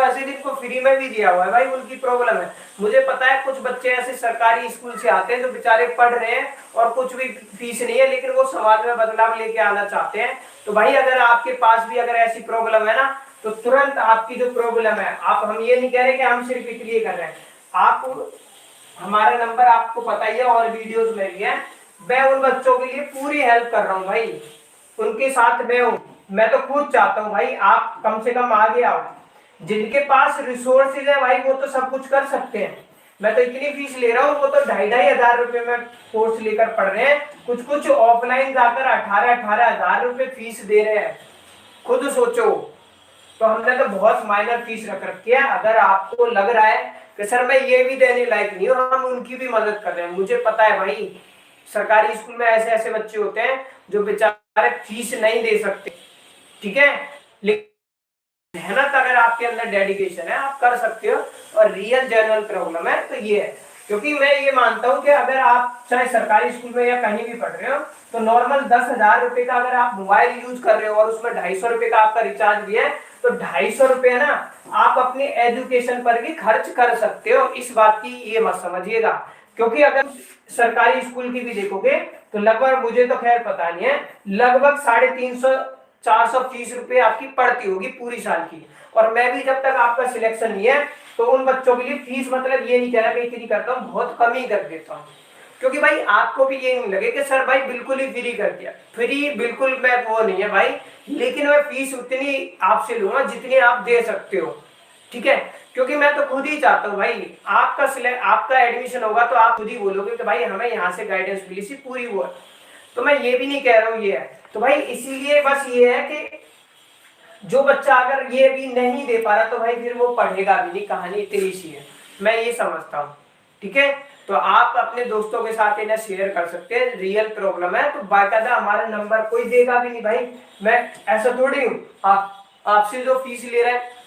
रसीद इनको फ्री में भी दिया हुआ है भाई, उनकी प्रॉब्लम है। मुझे पता है कुछ बच्चे ऐसे सरकारी स्कूल से आते हैं जो बेचारे पढ़ रहे हैं और कुछ भी फीस नहीं है, लेकिन वो समाज में बदलाव लेके आना चाहते हैं। तो भाई अगर आपके पास भी अगर ऐसी प्रॉब्लम है ना, तो तुरंत आपकी जो प्रॉब्लम है, आप, हम ये नहीं कह रहे कि हम सिर्फ इसलिए कर रहे हैं, आप, हमारा नंबर आपको पता ही है और वीडियोस में भी है। मैं उन बच्चों के लिए पूरी हेल्प कर रहा हूँ भाई, उनके साथ मैं हूँ। मैं तो खुद चाहता हूँ भाई आप कम से कम आगे आओ। जिनके पास रिसोर्सेज है भाई वो तो सब कुछ कर सकते हैं। मैं तो इतनी फीस ले रहा हूँ, वो तो 2,500 रुपए में कोर्स लेकर पढ़ रहे हैं, कुछ कुछ ऑफलाइन जाकर 18,000 रुपए फीस दे रहे हैं। खुद सोचो। तो हमने तो बहुत माइनर फीस रख रखी है। अगर आपको लग रहा है कि सर मैं ये भी देने लायक नहीं हूँ, हम उनकी भी मदद कर रहे हैं, मुझे पता है भाई सरकारी स्कूल में ऐसे ऐसे बच्चे होते हैं जो बेचारे फीस नहीं दे सकते, ठीक है, लेकिन मेहनत अगर आपके अंदर डेडिकेशन है आप कर सकते हो। और रियल जनरल प्रॉब्लम है तो ये है, क्योंकि मैं ये मानता हूं कि अगर आप चाहे सरकारी स्कूल में या कहीं भी पढ़ रहे हो, तो नॉर्मल 10,000 रुपए का अगर आप मोबाइल यूज कर रहे हो और उसमें 250 रुपए का आपका रिचार्ज भी है, तो 250 रुपए ना आप अपने एजुकेशन पर भी खर्च कर सकते हो। इस बात की ये मत समझिएगा, क्योंकि अगर सरकारी स्कूल की भी देखोगे तो लगभग, मुझे तो खैर पता नहीं है, लगभग 350-430 रुपए आपकी पड़ती होगी पूरी साल की। और मैं भी जब तक आपका सिलेक्शन नहीं है तो उन बच्चों के लिए फीस, मतलब ये नहीं कह रहा कि इतनी करता हूँ, बहुत कम ही कर देता हूँ, क्योंकि भाई आपको भी ये नहीं लगे कि सर भाई बिल्कुल ही फ्री कर दिया। फ्री बिल्कुल मैं वो नहीं है भाई, लेकिन मैं फीस उतनी आपसे लूंगा जितनी आप दे सकते हो, ठीक है। क्योंकि मैं तो खुद ही चाहता हूँ भाई आपका एडमिशन होगा तो आप खुद ही बोलोगे कि भाई हमें यहाँ से गाइडेंस मिली सी पूरी वो है। तो मैं ये भी नहीं कह रहा हूँ ये है। तो भाई इसीलिए बस ये है कि जो बच्चा अगर ये भी नहीं दे पा रहा तो भाई फिर वो पढ़ेगा भी नहीं, कहानी इतनी सी है, मैं ये समझता हूँ, ठीक है। तो आप अपने दोस्तों के साथ इन्हें शेयर कर सकते हैं, रियल प्रॉब्लम है तो बाकायदा हमारा नंबर कोई देगा भी नहीं भाई। मैं ऐसा थोड़ी हूँ आपसे जो फीस ले रहा है,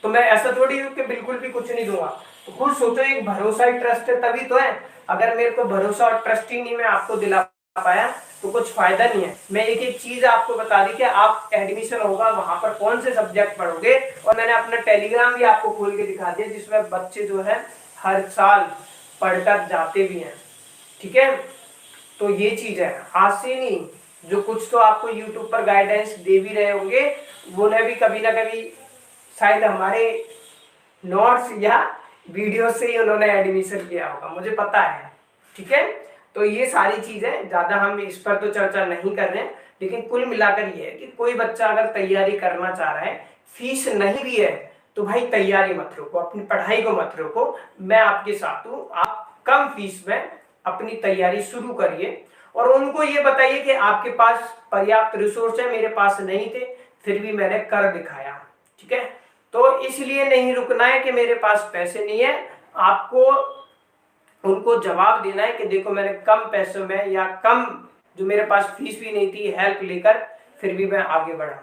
तो मैं ऐसा थोड़ी हूँ कि बिल्कुल भी कुछ नहीं दूंगा। तो खुद सोचो, एक भरोसा ही ट्रस्ट है तभी तो है। अगर मेरे को भरोसा और ट्रस्ट ही नहीं मैं आपको दिला पाया तो कुछ फायदा नहीं है। मैं एक एक चीज आपको बता दी कि आप एडमिशन होगा वहां पर कौन से सब्जेक्ट पढ़ोगे, और मैंने अपना टेलीग्राम भी आपको खोल के दिखा दिया जिसमें बच्चे जो है हर साल पढ़कर जाते भी हैं, ठीक है। तो ये चीज है, आज से नहीं, जो कुछ तो आपको यूट्यूब पर गाइडेंस दे भी रहे होंगे वो ने भी कभी ना कभी शायद हमारे नोट्स या वीडियो से ही उन्होंने एडमिशन किया होगा, मुझे पता है, ठीक है। तो ये सारी चीजें ज्यादा हम इस पर तो चर्चा नहीं कर रहे हैं, लेकिन कुल मिलाकर ये है कि कोई बच्चा अगर तैयारी करना चाह रहा है, फीस नहीं भी है, तो भाई तैयारी मत रोको, अपनी पढ़ाई को मत रोको, मैं आपके साथ हूँ। आप कम फीस में अपनी तैयारी शुरू करिए और उनको ये बताइए कि आपके पास पर्याप्त रिसोर्स है, मेरे पास नहीं थे फिर भी मैंने कर दिखाया, ठीक है। तो इसलिए नहीं रुकना है कि मेरे पास पैसे नहीं है, आपको उनको जवाब देना है कि देखो मैंने कम पैसों में या कम, जो मेरे पास फीस भी नहीं थी, हेल्प लेकर फिर भी मैं आगे बढ़ा।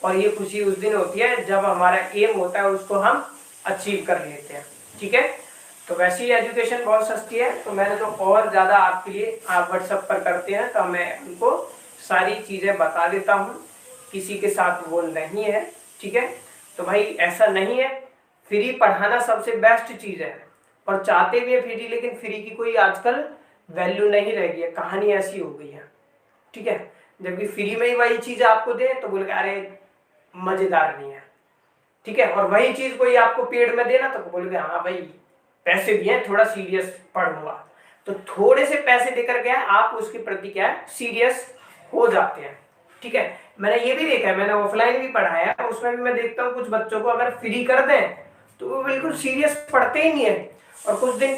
और ये खुशी उस दिन होती है जब हमारा एम होता है उसको हम अचीव कर लेते हैं, ठीक है। तो वैसे ही एजुकेशन बहुत सस्ती है, तो मैंने तो और ज़्यादा आपके लिए, आप व्हाट्सएप पर करते हैं तो मैं उनको सारी चीज़ें बता देता हूँ, किसी के साथ वो नहीं है, ठीक है। तो भाई ऐसा नहीं है, फ्री पढ़ाना सबसे बेस्ट चीज़ है, और चाहते भी है फ्री, लेकिन फ्री की कोई आजकल वैल्यू नहीं रह गई है, कहानी ऐसी हो गई है, ठीक है। जबकि फ्री में ही वही चीज़ आपको दे तो बोले अरे मज़ेदार नहीं है, ठीक है। और वही चीज़ कोई आपको पेड में देना तो बोलोगे हाँ भाई पैसे भी हैं, थोड़ा सीरियस पढ़ूंगा। तो थोड़े से पैसे देकर क्या है आप उसके प्रति क्या है सीरियस हो जाते हैं, ठीक है। मैंने ये भी देखा है, मैंने ऑफलाइन भी पढ़ाया है, उसमें भी मैं देखता हूँ कुछ बच्चों को अगर फ्री कर दें तो वो बिल्कुल सीरियस पढ़ते ही नहीं है, और कुछ दिन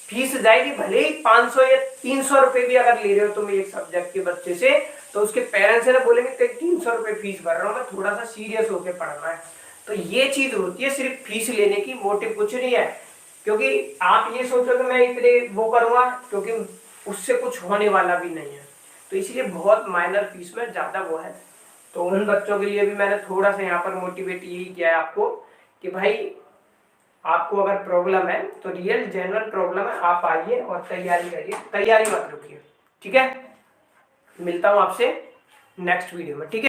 फीस जाएगी, भले ही 500 या 300 रुपए भी अगर ले रहे हो तुम एक सब्जेक्ट के बच्चे से, तो उसके पेरेंट्स है ना बोलेंगे 300 रुपए फीस भर रहा हूँ मैं, थोड़ा सा सीरियस होकर पढ़ना है। तो ये चीज होती है, सिर्फ फीस लेने की मोटिव कुछ नहीं है, क्योंकि आप ये सोचो कि मैं इतने वो करूंगा, क्योंकि उससे कुछ होने वाला भी नहीं है। तो इसलिए बहुत माइनर फीस में ज्यादा वो है। तो उन बच्चों के लिए भी मैंने थोड़ा सा यहाँ पर मोटिवेट यही किया है आपको कि भाई आपको अगर प्रॉब्लम है तो रियल जेन्युइन प्रॉब्लम है, आप आइए और तैयारी करिए, तैयारी मत रुकिए, ठीक है। मिलता हूँ आपसे नेक्स्ट वीडियो में, ठीक है।